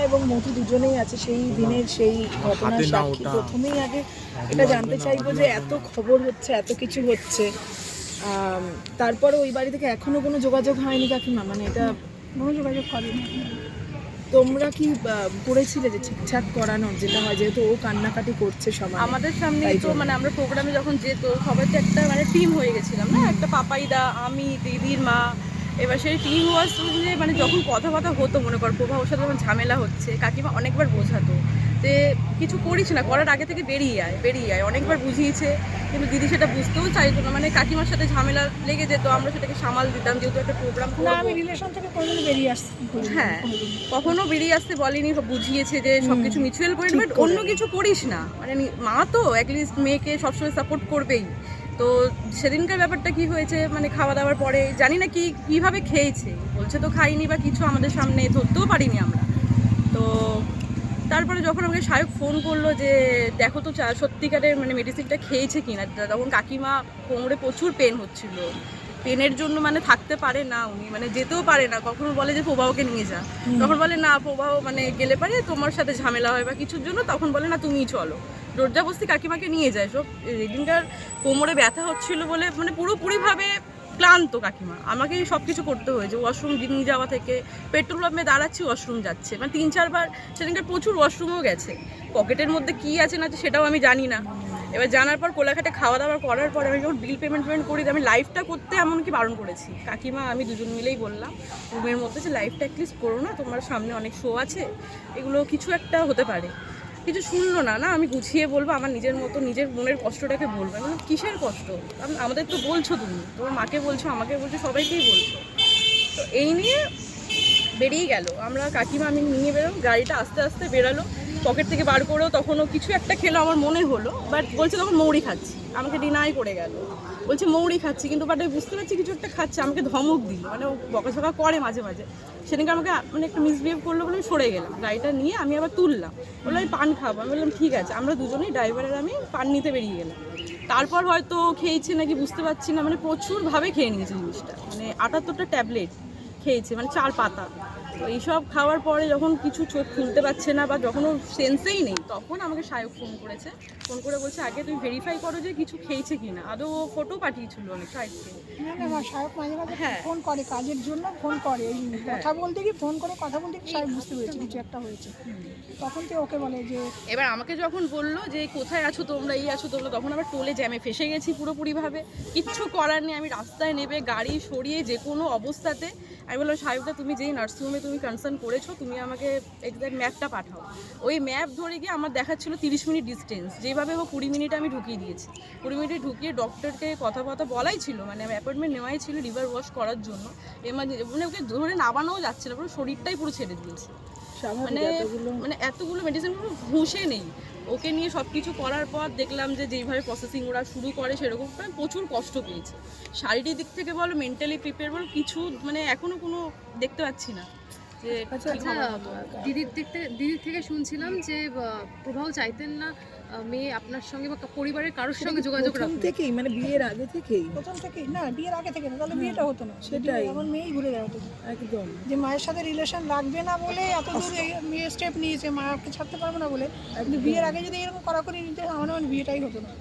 এবং মধু দুজনেই আছে সেই দিনের সেই ঘটনার সাক্ষী। প্রথমেই আগে এটা জানতে চাইবো যে এত খবর হচ্ছে, এত কিছু হচ্ছে, তারপরে ওই বাড়ি থেকে এখনো কোনো যোগাযোগ হয়নি কাকিমা? মানে এটা কোনো যোগাযোগ করেনি। তোমরা কি করেছিলে যে ঠিকঠাক করানোর, যেটা হয় যেহেতু ও কান্নাকাটি করছে সবাই আমাদের সামনে? তো মানে আমরা প্রোগ্রামে যখন যেত সবাই তো একটা মানে টিম হয়ে গেছিলাম না, একটা পাপাইদা, আমি, দিদির মা। এবার সেই টিম ওয়াজ যে মানে যখন কথা হতো, মনে কর প্রভাবের সাথে যখন ঝামেলা হচ্ছে, কাকিমা অনেকবার বোঝাতো যে কিছু করিস না, করার আগে থেকে বেরিয়ে আয়। অনেকবার বুঝিয়েছে, কিন্তু দিদি সেটা বুঝতেও চাইতো না। মানে কাকিমার সাথে ঝামেলা লেগে যেত, আমরা সেটাকে সামাল দিতাম, যেহেতু একটা প্রোগ্রাম না, আমি রিলেশন থেকে কোনোদিন বেরিয়ে আসছি। হ্যাঁ, কখনো বেরিয়ে আসতে বলেনি, বুঝিয়েছে যে সবকিছু মিউচুয়াল করে বাট অন্য কিছু করিস না। মানে মা তো অ্যাটলিস্ট মেয়েকে সবসময় সাপোর্ট করবেই। তো সেদিনকার ব্যাপারটা কি হয়েছে, মানে খাওয়া দাওয়ার পরে জানি না কিভাবে খেয়েছে, বলছে তো খাইনি বা কিছু, আমাদের সামনে ধরতেও পারিনি আমরা। তো তারপরে যখন আমাকে সায়ক ফোন করলো যে দেখো তো সত্যিকারের মানে মেডিসিনটা খেয়েছে কিনা, তখন কাকিমা কোমরে প্রচুর পেন হচ্ছিল, পেনের জন্য মানে থাকতে পারে না উনি, মানে যেতেও পারে না। কখনো বলে যে প্রবাহকে নিয়ে যা, তখন বলে না প্রবাহ মানে গেলে পারে তোমার সাথে ঝামেলা হয় বা কিছুর জন্য, তখন বলে না তুমিই চলো। জোরজাবস্তি কাকিমাকে নিয়ে যায়। সব এদিনকার কোমরে ব্যথা হচ্ছিল বলে মানে পুরোপুরিভাবে ক্লান্ত কাকিমা, আমাকেই সব কিছু করতে হয়েছে। ওয়াশরুম নিয়ে যাওয়া থেকে, পেট্রোল পাম্পে দাঁড়াচ্ছি ওয়াশরুম যাচ্ছে, মানে 3-4 বার সেদিনকার প্রচুর ওয়াশরুমও গেছে। পকেটের মধ্যে কী আছে না আছে সেটাও আমি জানি না। এবার জানার পর কোলাঘাটে খাওয়া দাওয়া করার পরে আমি যখন বিল পেমেন্ট করি, আমি লাইভটা করতে এমনকি বারণ করেছি। কাকিমা আমি দুজন মিলেই বললাম রুমের মধ্যে যে লাইভটা অ্যাটলিস্ট করো না, তোমার সামনে অনেক শো আছে, এগুলো কিছু একটা হতে পারে। কিছু শুনলো না, আমি গুছিয়ে বলবো, আমার নিজের মতো নিজের মনের কষ্টটাকে বলবো। আমি কিসের কষ্ট, আমাদের তো বলছো, তুমি তোমার মাকে বলছো, আমাকে বলছো, সবাইকেই বলছো। তো এই নিয়ে বেরিয়ে গেল। আমরা কাকিমা আমি নিয়ে বেরোলাম, গাড়িটা আস্তে আস্তে বেরালো, পকেট থেকে বার করেও তখনও কিছু একটা খেলো আমার মনে হলো, বাট বলছে তখন মৌরি খাচ্ছি, আমাকে ডিনাই করে গেল, বলছে মৌরি খাচ্ছি, কিন্তু বাট আমি বুঝতে পারছি কিছু একটা খাচ্ছে, আমাকে ধমক দিল, মানে ও বকাঝকা করে মাঝে মাঝে। সেদিনকে আমাকে মানে একটু মিসবিহেভ করলো বলে আমি সরে গেলাম, গাড়িটা নিয়ে আমি আবার তুললাম, বললো আমি পান খাবো। আমি বললাম ঠিক আছে, আমরা দুজনেই ড্রাইভারের আমি পান নিতে বেরিয়ে গেলাম। তারপর হয়তো খেয়েছে নাকি বুঝতে পারছি না, মানে প্রচুরভাবে খেয়ে নিয়েছে জিনিসটা, মানে 78টা ট্যাবলেট খেয়েছে, মানে 4 পাতা। তো এইসব খাওয়ার পরে যখন কিছু চোখ খুলতে পারছে না বা যখন ওর সেন্সেই নেই, তখন আমাকে সায়ক ফোন করেছে। ফোন করে বলছে আগে তুমি ভেরিফাই করো যে কিছু খেয়েছে কিনা। আদৌ ও ফটো পাঠিয়েছিল অনেক সাইডকে। না, সায়ক মাঝে মাঝে ফোন করে, কাজের জন্য ফোন করে, কথা বলতে গিয়ে ফোন করে কথা বলতে গিয়ে সায়ক বুঝতে পেরেছে কিছু একটা হয়েছে, তখন তো ওকে বলে যে এবার আমাকে যখন বললো যে কোথায় আছো তোমরা, এই আছো তোমরা, তখন আবার টোলে জ্যামে ফেসে গেছি পুরোপুরিভাবে, কিচ্ছু করার নেই। আমি রাস্তায় নেবে গাড়ি সরিয়ে যে কোনো অবস্থাতে আমি বললাম সাহেবদা তুমি যেই নার্সিংহোমে তুমি কনসার্ন করেছো, তুমি আমাকে এক্সাক্ট ম্যাপটা পাঠাও। ওই ম্যাপ ধরে গিয়ে আমার দেখাচ্ছিল 30 মিনিট ডিস্টেন্স, যেভাবে ও 20 মিনিটে আমি ঢুকিয়ে দিয়েছি। 20 মিনিটে ঢুকিয়ে ডক্টরকে কথা বলাই ছিল, মানে অ্যাপয়েন্টমেন্ট নেওয়াই ছিল লিভার ওয়াশ করার জন্য। মানে ওকে ধরে নামানোও যাচ্ছে না, পুরো শরীরটাই পুরো ছেড়ে দিয়েছে। মানে এতগুলো মেডিসিনগুলো ঘুষে নেই। ওকে নিয়ে সব কিছু করার পর দেখলাম যে যেইভাবে প্রসেসিং ওরা শুরু করে সেরকম প্রচুর কষ্ট পেয়েছে। শারীরিক দিক থেকে বলো, মেন্টালি প্রিপেয়ার বলো, কিছু মানে এখনো কোনো দেখতে পাচ্ছি না যে। দিদির থেকে শুনছিলাম যে প্রভাও চাইতেন না মেয়ে আপনার সঙ্গে বা পরিবারের কারোর সঙ্গে যোগাযোগ রাখুন থেকেই, মানে বিয়ের আগে থেকেই, প্রথম থেকেই না, বিয়ের আগে থেকে না, তাহলে বিয়েটা হতো না। সেটাই, আমার মেয়েই ঘুরে বেড়াতো একদম, যে মায়ের সাথে রিলেশন লাগবে না বলে এত দূর মেয়ে স্টেপ নিয়েছে, মাকে ছাড়তে পারবে না বলে। কিন্তু বিয়ের আগে যদি এরকম কড়াকড়ি নিতে, আমার বিয়েটাই হতো না।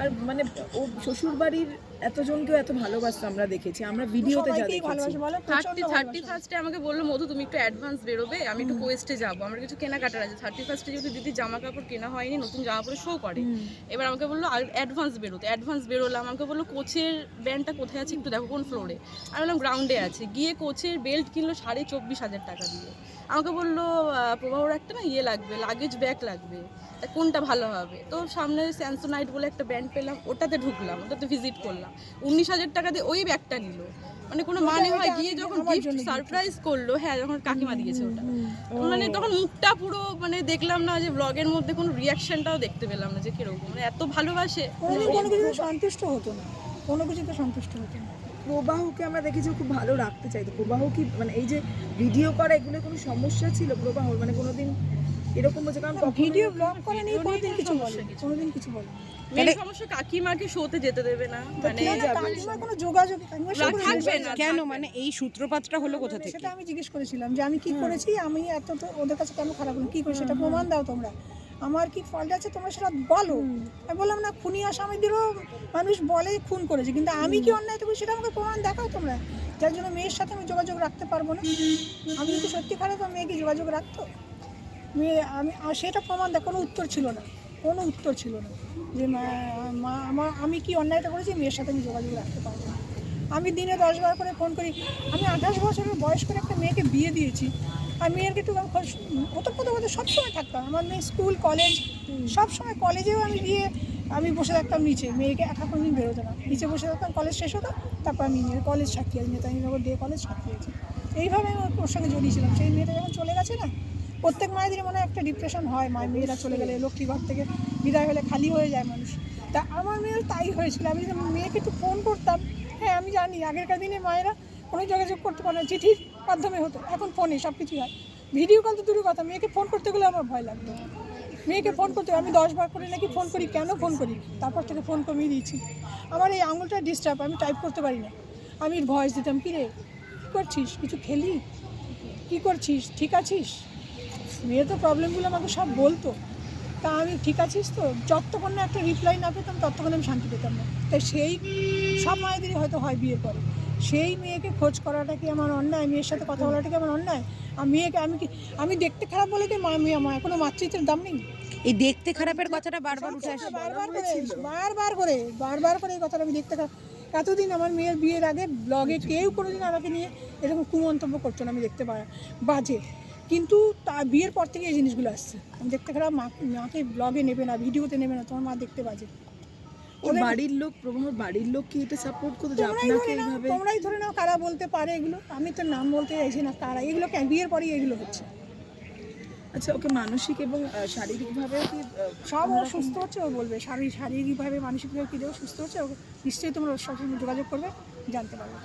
আর মানে ও শ্বশুর বাড়ির এতজনকেও এত ভালোবাসতো, আমরা দেখেছি, আমরা ভিডিওতে যা দেখেছি। 31 আমাকে বললো মধু তুমি একটু অ্যাডভান্স বেরোবে, আমি একটু কোয়েস্টে যাবো, আমার কিছু কেনাকাটার আছে। 31 যেহেতু দিদি জামা কাপড় কেনা হয়নি, নতুন জামা পরে শো করে, এবার আমাকে বললো অ্যাডভান্স বেরোলাম। আমাকে বললো কোচের ব্যান্ডটা কোথায় আছে একটু দেখো, কোন ফ্লোরে। আমি বললাম গ্রাউন্ডে আছে। গিয়ে কোচের বেল্ট কিনলো 24,500 টাকা দিয়ে। আমাকে বললো প্রভাবর একটা না লাগবে, লাগেজ ব্যাগ লাগবে, তা কোনটা ভালো হবে। তো সামনে স্যামসোনাইট বলে একটা ব্যান্ড পেলাম, ওটাতে ঢুকলাম, ওটাতে ভিজিট করলাম। 19,000 টাকা দিয়ে ওই ব্যাগটা নিল, মানে কোনো মানে হয়। গিয়ে যখন গিফট সারপ্রাইজ করলো, হ্যাঁ যখন কাকিমা দিয়েছে ওটা, মানে তখন মুখটা পুরো মানে দেখলাম না যে ব্লগের মধ্যে কোনো রিয়াকশনটাও দেখতে পেলাম না যে কিরকম, মানে এত ভালোবাসে। কোনো কিছুতে সন্তুষ্ট হতো না, কোনো কিছুতে সন্তুষ্ট হতো না। প্রবাহকে আমরা দেখেছি খুব ভালো রাখতে চাইতো। প্রবাহ কি মানে এই যে ভিডিও করা এগুলো কোনো সমস্যা ছিল প্রবাহ, মানে কোনোদিন এরকম হচ্ছে? কারণ ভিডিও ব্লগ করে নিয়ে কোনোদিন কিছু বলে, মেন সমস্যা কাকিমাকে শোতে যেতে দেবে না, মানে কাকিমার কোনো যোগাযোগ কাকিমার সাথে কোনো থাকবে না। কেন মানে এই সূত্রপাতটা হলো কোথা থেকে? সেটা আমি জিজ্ঞেস করেছিলাম যে আমি কি করেছি, আমি এত তো ওদের কাছে কেন খারাপ হলো, কি করে সেটা প্রমাণ দাও তোমরা, আমার কি ফল্ট আছে তোমরা সেটা বলো। আমি বললাম না, খুনি আসামিদেরও মানুষ বলে খুন করেছে, কিন্তু আমি কি অন্যায় করি সেটা আমাকে প্রমাণ দেখাও তোমরা, যার জন্য মেয়ের সাথে আমি যোগাযোগ রাখতে পারবো না। আমি যদি সত্যি খারাপ মেয়ে কি যোগাযোগ রাখতো, মেয়ে আমি সেটা প্রমাণ দেখ, কোনো উত্তর ছিল না, কোনো উত্তর ছিল না যে আমি কি অন্যায়টা করেছি, মেয়ের সাথে আমি যোগাযোগ রাখতে পারবো না। আমি দিনে 10 বার করে ফোন করি, আমি 28 বছরের বয়স করে একটা মেয়েকে বিয়ে দিয়েছি, আর মেয়ের একটু ওতপ্রোতভাবে সবসময় থাকতাম, আমার মেয়ে স্কুল কলেজ সবসময়, কলেজেও আমি গিয়ে আমি বসে থাকতাম নিচে, মেয়েকে একা কোনো দিন বেরোতো না, নিচে বসে থাকতাম, কলেজ শেষ হতো তারপর আমি কলেজ সাক্ষী আছি, নেতাজিনগর দিয়ে কলেজ সাক্ষী আছি, এইভাবে আমি ওর সঙ্গে জড়িয়েছিলাম। সেই মেয়েটা যখন চলে গেছে না, প্রত্যেক মায়েদেরই মনে হয় একটা ডিপ্রেশন হয়, মেয়েরা চলে গেলে, লক্ষ্মী ঘর থেকে বিদায় হলে খালি হয়ে যায় মানুষ, তা আমার মেয়ের তাই হয়েছিল। আমি যদি মেয়েকে একটু ফোন করতাম, হ্যাঁ আমি জানি আগেরকার দিনে মায়েরা কোনো যোগাযোগ করতে পারে না, চিঠির মাধ্যমে হতো, এখন ফোনে সব কিছুই হয়, ভিডিও কল তো দূরের কথা, মেয়েকে ফোন করতে গেলে আমার ভয় লাগতো, মেয়েকে ফোন করতে আমি 10 বার করে নাকি ফোন করি, কেন ফোন করি, তারপর থেকে ফোন কমিয়ে দিয়েছি। আমার এই আঙুলটা ডিস্টার্ব, আমি টাইপ করতে পারি না, আমি ভয়েস দিতাম, কী রে কী করছিস, কিছু খেলি, কী করছিস, ঠিক আছিস, মেয়ের তো প্রবলেমগুলো আমাকে সব বলতো, তা আমি ঠিক আছিস তো, যতক্ষণ না একটা রিপ্লাই না পেতাম ততক্ষণ আমি শান্তি পেতাম না। তাই সেই সব মায়েদেরই হয়তো হয় বিয়ের পরে, সেই মেয়েকে খোঁজ করাটা কি আমার অন্যায়, মেয়ের সাথে কথা বলাটা কি আমার অন্যায়, আর মেয়েকে আমি দেখতে খারাপ বলে কি আমার কোনো মাতৃত্বের দাম নেই? এই দেখতে খারাপের কথাটা বারবার উঠে আসে, বারবার করে এই কথাটা, আমি দেখতে খারাপ, এতদিন আমার মেয়ের বিয়ের আগে ব্লগে কেউ কোনোদিন আমাকে নিয়ে এরকম কুমন্তব্য করতো না, আমি দেখতে বাজে, কিন্তু তা বিয়ের পর থেকে এই জিনিসগুলো আসছে, আমি দেখতে খারাপ, মাকে ব্লগে নেবে না, ভিডিওতে নেবে না, তোমার মা দেখতে বাজে। ওর বাড়ির লোক, প্রভার বাড়ির লোক কি এটা সাপোর্ট করতে যে আপনাকে এইভাবে? তোমরাই ধরে নাও কারা বলতে পারে এগুলো, আমি তো নাম বলতে চাইছি না, কারা এগুলো বিয়ের পরেই এগুলো হচ্ছে। আচ্ছা, ওকে মানসিক এবং শারীরিকভাবে কি সব ও সুস্থ হচ্ছে, ও বলবে শারীরিকভাবে মানসিকভাবে কী দেবো সুস্থ হচ্ছে, ও নিশ্চয়ই তোমরা ওর সাথে যোগাযোগ করবে, জানতে পারবে।